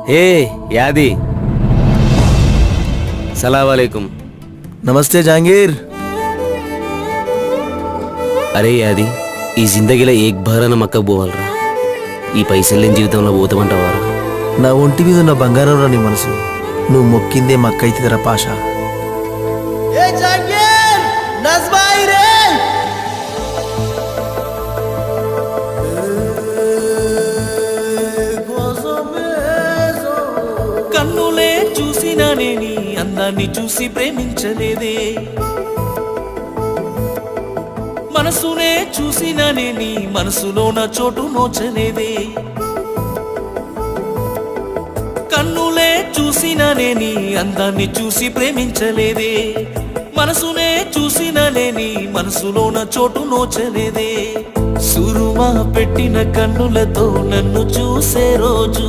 ఏ యాది సలాం వాలేకుం. నమస్తే జహాంగీర్. అరే యాది, ఈ జిందగీలో ఏక్ భారన మక్కకు పోవాలరా. ఈ పైసలు లేని జీవితంలో పోతామంటావారా? నా ఒంటి మీద ఉన్న బంగారం రా నీ మనసు. నువ్వు మొక్కిందే మక్కైతుందిరా పాషా. కన్నులే చూసినా నేని అందాన్ని చూసి ప్రేమించలేదే, మనసునే చూసినా నేని మనసులో నా చోటు నోచలేదే. కన్నులే చూసినా నేని అందాన్ని చూసి ప్రేమించలేదే, మనసునే చూసినా నేని మనసులో నా చోటు నోచలేదే. సురుమా పెట్టిన కన్నులతో నన్ను చూసే రోజు,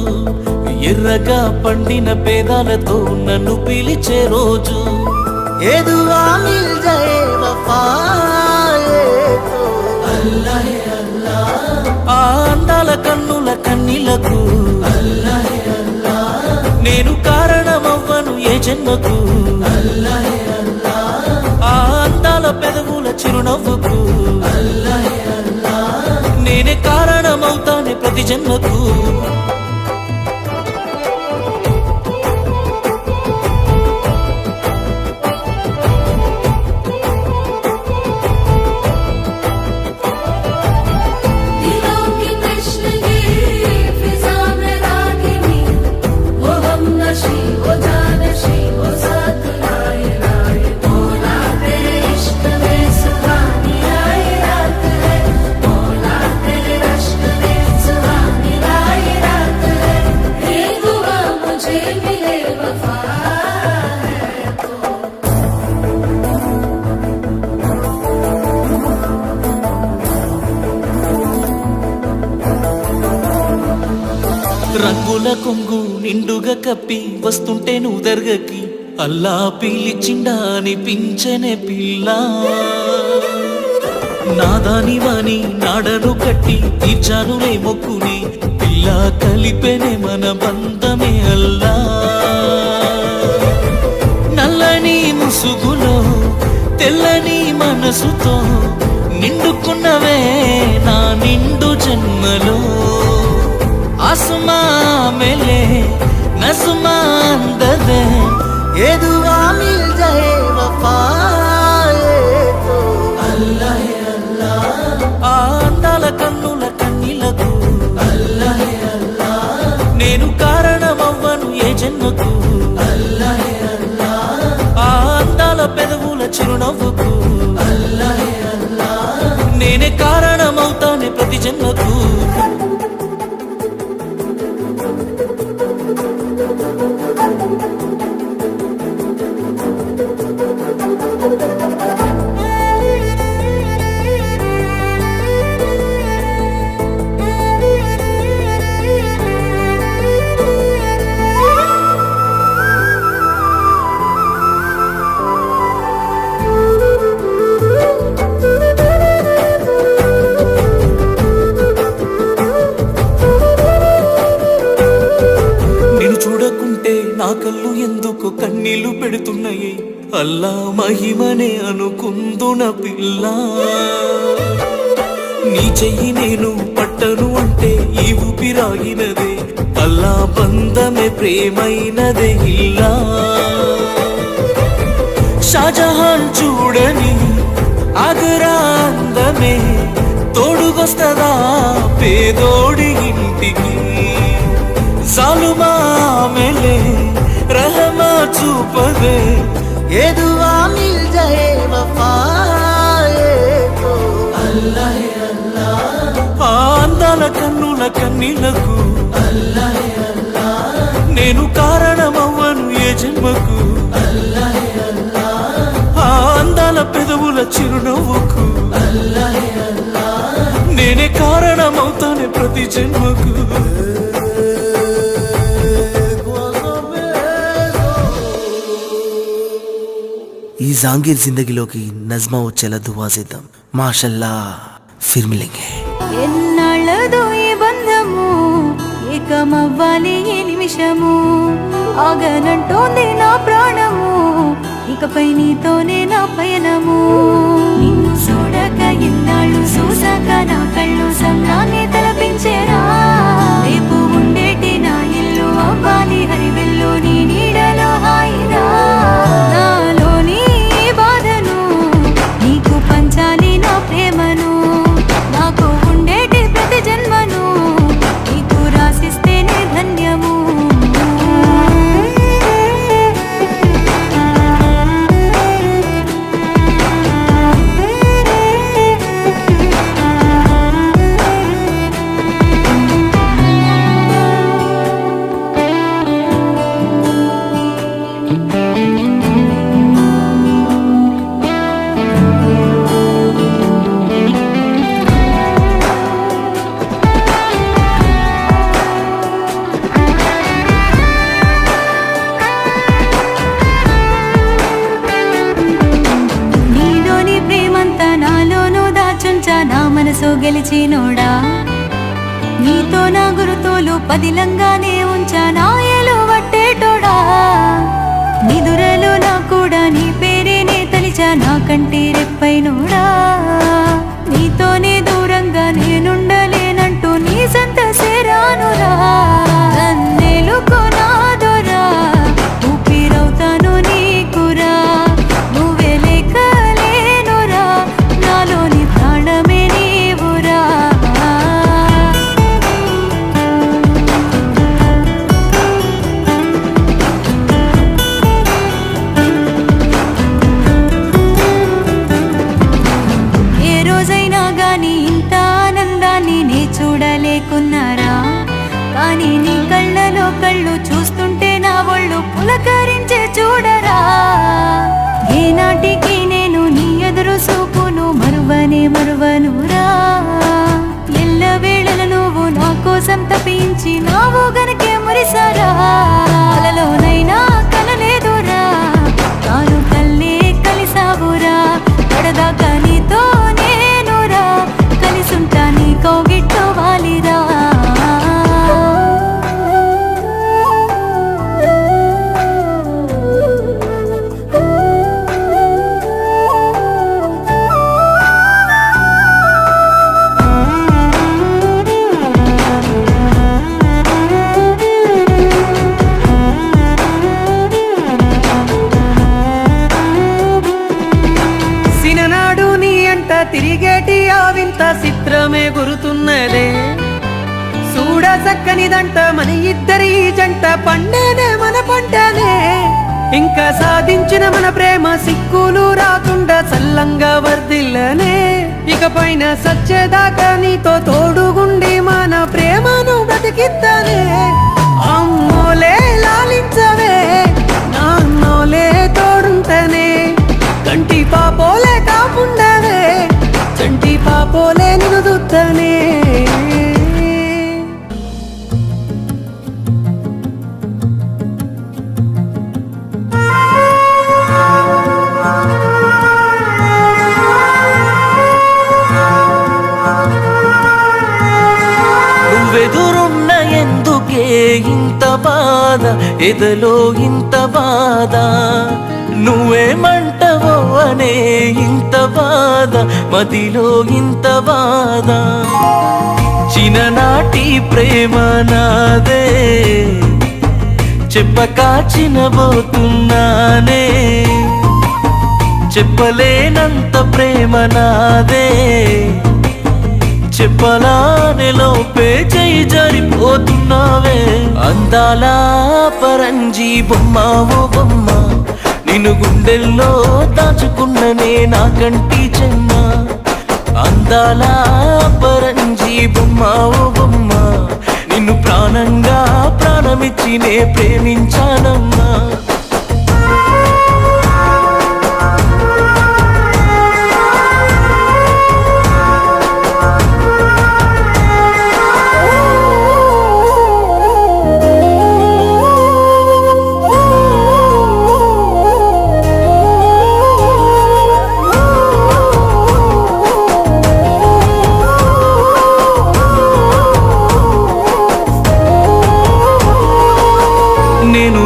ఎర్రగా పండిన పేదాలతో నన్ను పిలిచే రోజు, ఏదువా మిల్ జాయే వఫాయే తో అల్లాహే అల్లాహ్. ఆ అందాల కన్నుల కన్నీలకు అల్లాహే అల్లాహ్. నేను కారణమవ్వను ఏ జన్మకు అల్లాహే అల్లాహ్. ఆ అందాల పెదవుల చిరునవ్వుకు అల్లాహే అల్లాహ్. నేనే కారణమవుతానే ప్రతి జన్మకు. రంగుల కొంగు నిండుగా కప్పి వస్తుంటే నువ్వు దర్గకి, అల్లా పిలిచిండా అనిపించనే పిల్ల. నాదాని వాణి నాడను కట్టి తీర్చానులే మొక్కుని, పిల్ల కలిపెనే మన బంధమే అల్లా. నల్లని ముసుగులో తెల్లని మనసుతో నిండుకున్నవే నా నిండు జన్మలో. आसमां मेले नज़्मा अंदर ఏదువా మిల్ జాయే వఫాయే తో అల్లాహే అల్లాహ్. ఆ అందాల కన్నుల కన్నీలకు అల్లాహే అల్లాహ్. నేను కారణమవ్వను ఏ జన్మకు అల్లాహే అల్లాహ్. ఆ అందాల పెదవుల చిరునవ్వుకు అల్లాహే అల్లాహ్. నేనే కారణమవుతానే ప్రతి జన్మకు. నా కళ్ళు ఎందుకు కన్నీళ్లు పెడుతున్నాయి, అల్లా మహిమనే అనుకుందున పిల్ల. నీ చెయ్యి నేను పట్టను అంటే ఈ ఊపిరాగినదే, అల్లా బంధమే ప్రేమైనదే ఇల్లా. షాజహాన్ చూడని ఆగ్రా అందమే తోడుగొస్తదా పేదోడి ఇంటికి. జాలుమామెలే रहमा చూపదే ఏదువా మిల్ జాయే వఫాయే తో అల్లాహే అల్లాహ్. ఆ అందాల కన్నుల కన్నీలకు అల్లాహే అల్లాహ్. నేను కారణమవ్వను ఏ జన్మకు అల్లాహే అల్లాహ్. ఆ అందాల పెదవుల చిరునవ్వుకు అల్లాహే అల్లాహ్. నేనే కారణమవుతానే ప్రతి జన్మకు. ఈ జాంగీర్ జిందగీలోకి నజ్మా వచ్చేలా దువా చేద్దాం. మాషల్లా ఫిర్ మిలేంగే. ఎన్నాళ్ళదో ఈ బంధము ఏక స్వర్గమవ్వాలి ఈ నిమిషము, ఆగనంటోంది నా ప్రాణము, ఇకపై నీతోనే నా పయనము. నిన్ను చూడక ఇన్నాళ్ళు చూసాక నా కళ్ళు సంద్రాన్ని తలపించేరా, రేపు ఉండేటి నా ఇల్లు అవ్వాలి హరివెల్లు నీ నీడలో హాయిరా. నాలోని బాధను నీకు పంచాలి నా ప్రేమను, నాకు ఉండేటి ప్రతి జన్మను నీకు రాసిస్తేనే ధన్యము. నీలోని ప్రేమంతా నాలోనూ దాచుంచా నా మనసు గెలిచినోడా, నీతో నా గురుతోలు పదిలంగానే ఉంచా నా ఏలు వట్టేటోడా. నిదురలో నా కూడా నీ పేరేనే తలిచా నా కంటి రెప్పైనోడా, నీతోనే దూరంగా నేనుండలేనంటూ నీ సంత సేరానురా. నన్నేలుకో నా దొరా, ఊపిరవుతాను నీకురా, నువ్వే లేకలేనురా, నాలోని ప్రాణమే నీవురా. ఏ రోజైనా గాని ఇంత ఆనందాన్ని నే చూడలేకున్నారా, కానీ నీ కళ్ళలో కళ్ళు చూస్తుంటే నా ఒళ్ళు పులకరించే చూడరా. ఏనాటికి నేను నీ ఎదురు చూపును మరువనురా, ఎల్లవేళల నువ్వు నా కోసం తప్పించి నావు గనకే మురిసారా. కలలోనైనా కలలేదురా, తాను కల్లే కలిసావురా, పడదాకా నీతో నేనురా, కలిసుంటా నీ కౌగిట్లో వాలిరా. సిననాడు నీ అంట తిరిగేటి ఆ వింత చిత్రమే గురుతున్నదే, చూడ చక్కనిదంట మన ఇద్దరి జంట పండేనే మన పంటనే. ఇంకా సాధించిన మన ప్రేమ సిక్కులు రాకుండా చల్లంగా వర్దిల్లనే, ఇకపైన సచ్చేదాకా నీతో తోడుగుండి మన ప్రేమను బ్రతికిద్దనే. అమ్మోలే లాలించవే, నాన్నోలే తోడుంటనే, కంటి పాపోలే కాపుండవే, చంటి పాపోలే నిన్ను దుత్తనే. నువ్వెదురున్న ఎందుకే ఇంత బాధ, ఎదలో ఇంత బాధ, నువ్వేమంటవో అనే ఇంత బాధ, మదిలో ఇంత బాధ. చిన్ననాటి ప్రేమ నాదే, చెప్పక చినబోతున్నానే, చెప్పలేనంత ప్రేమ నాదే, చెప్పలానే లోపే చేయి జారిపోతున్నావే. అందాల పరంజీ బొమ్మ ఓ బొమ్మ, నిన్ను గుండెల్లో దాచుకున్ననే నా కంటి చెమ్మ. అందాల పరంజీ బొమ్మ ఓ బొమ్మ, నిన్ను ప్రాణంగా ప్రాణమిచ్చి నే ప్రేమించానమ్మా.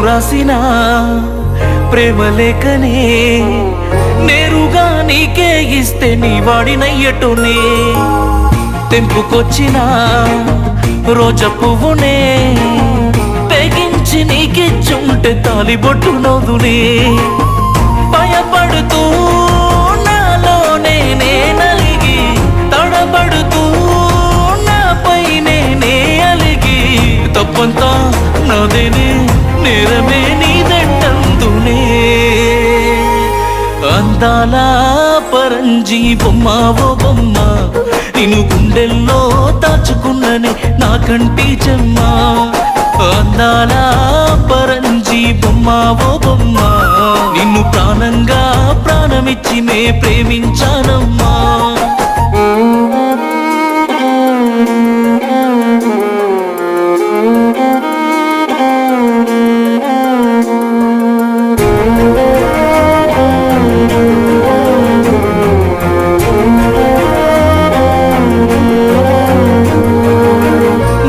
రాసిన ప్రేమ లేఖనే నేరుగా నీకే ఇస్తే నీ వాడినయ్యటునే తెంపుకొచ్చిన రోజా పువ్వునే తెగించి నీకిచ్చుంటే తాలిబొట్టు నవ్వునే భయపడుతూ నాలోనే నలిగి తడబడుతూ నాపై నేనే అలిగి తప్పంతా నాదేనే నేరమే నీదంటందునే అందాల పరంజీ బొమ్మ ఓ బొమ్మ నిన్ను గుండెల్లో దాచుకున్ననే నా కంటి చెమ్మ అందాల పరంజీ బొమ్మ ఓ బొమ్మ నిన్ను ప్రాణంగా ప్రాణమిచ్చి నే ప్రేమించానమ్మా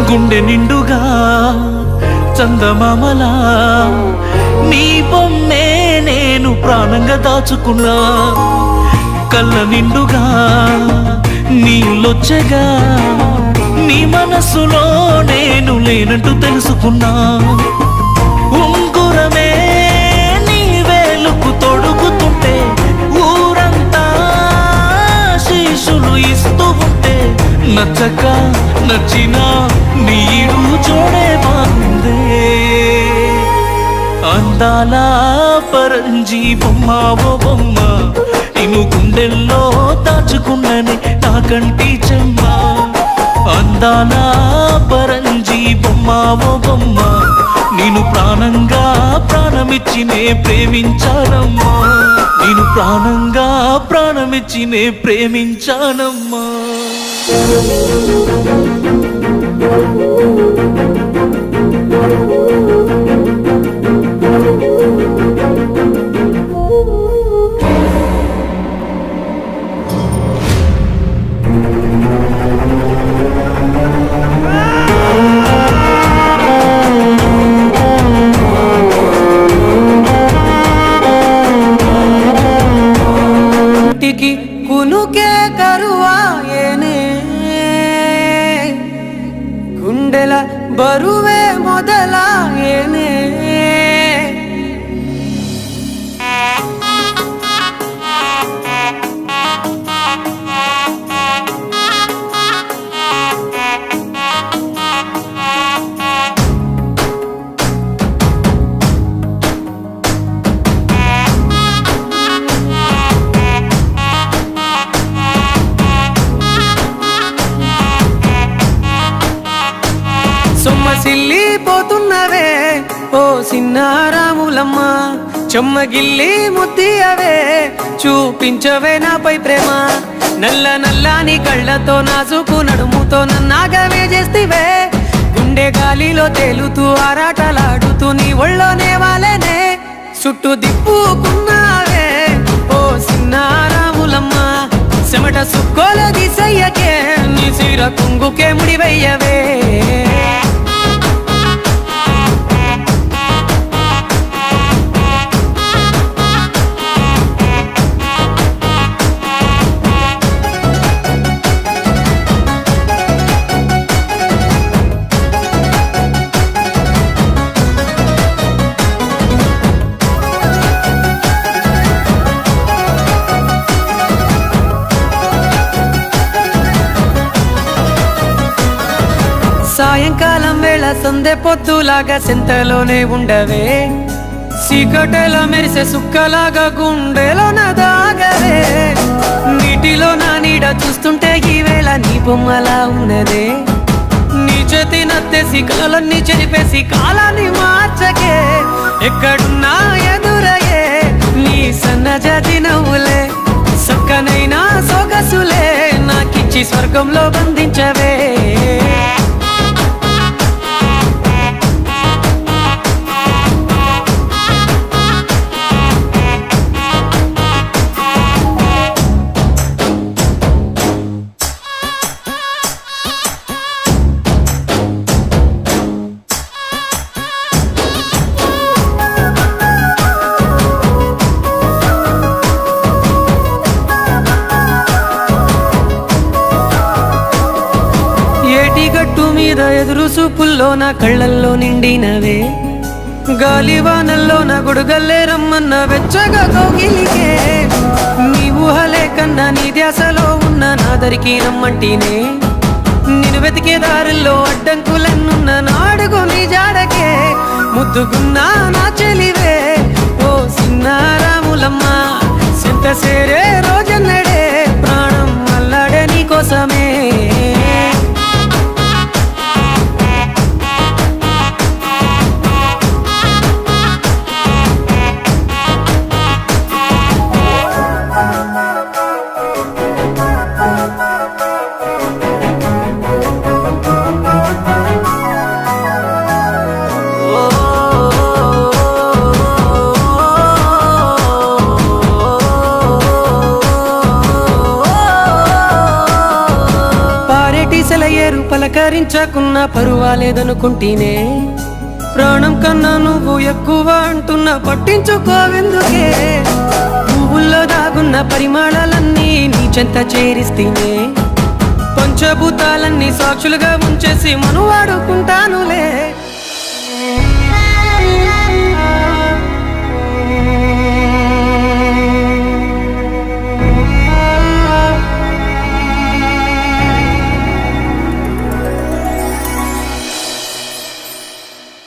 గుండె నిండుగా చందమామలా నీ బొమ్మే నేను ప్రాణంగా దాచుకున్నా కళ్ళ నిండుగా నీళ్ళొచ్చగా నీ మనసులో నేను లేనంటూ తెలుసుకున్నా ఉంగురమే నీ వేలుకు తొడుగుతుంటే ఊరంతా శీషులు ఇస్తూ ఉంటే నచ్చక నచ్చిన నీడు చూడే బాగుందే అందాల పరంజీ బొమ్మ ఓ బొమ్మ నిన్ను గుండెల్లో దాచుకున్ననే నా కంటి చెమ్మ అందాల పరంజీ బొమ్మ ఓ బొమ్మ నేను ప్రాణంగా ప్రాణమిచ్చి నే ప్రేమించానమ్మా నేను ప్రాణంగా ప్రాణమిచ్చి నే ప్రేమించానమ్మా ఇంటికి కునుకే కరువాయనే గుండెల బరువే మొదలాయనే సొమ్మసిల్లిపోతున్నవే ఓ సిన్నారాములమ్మ చెమ్మగిల్లి ముద్దియవే చూపించవే నాపై ప్రేమ నల్ల నల్లాని కళ్ళతో నాజుకు నడుముతో నన్నాగవే చేస్తివే గుండె గాలిలో తేలుతూ ఆరాటలాడుతూ నీ ఒళ్ళోనే వాలేనే చుట్టూ దిప్పుకున్నావే ఓ సిన్నారాములమ్మ చెమట సుక్కోల దిశయ్యకే నీ సిర కుంగుకే ముడివయ్యవే సాయంకాలం వేళ సందె పొద్దులాగా సెంతలోనే ఉండవే చీకటెల మెరిసే సుక్కలాగా గుండెలోన దాగవే నీటిలో నా నీడ చూస్తుంటే ఈ వేళ నీ బొమ్మలా ఉన్నదే నీ చేతి నత్తేసి కలలన్నీ చెరిపేసి కాలాన్ని మార్చకే ఎక్కడున్నా ఎదురయ్యే నీ సన్నజాతి నవ్వులే సక్కనైనా సొగసులే నాకిచ్చి స్వర్గంలో బంధించవే ఏటి గట్టు మీద ఎదురు చూపుల్లో నా కళ్ళల్లో నిండినవే గాలివానల్లో నా గొడుగల్లే రమ్మన్న వెచ్చగా కౌగిలికే నీ ఊహలే కన్నా నీ ధ్యాసలో ఉన్న నాదరికి రమ్మంటినే నేను వెతికే దారుల్లో అడ్డంకులన్నున్న నాడుగు నీ జాడకే ముద్దుగున్నా నా చెలివే ఓ సిన్నారాములమ్మ సింత సేరే రోజన్నడే ప్రాణం అల్లాడే నీ కోసమే సెలయేరు పలకరించకున్న పరువాలేదనుకుంటేనే ప్రాణం కన్నా నువ్వు ఎక్కువ అంటున్నా పట్టించుకోవెందుకే పువ్వుల్లో దాగున్న పరిమాణాలన్నీ నీ చెంత చేరిస్తేనే పంచభూతాలన్నీ సాక్షులుగా ఉంచేసి మనువాడుకుంటానులే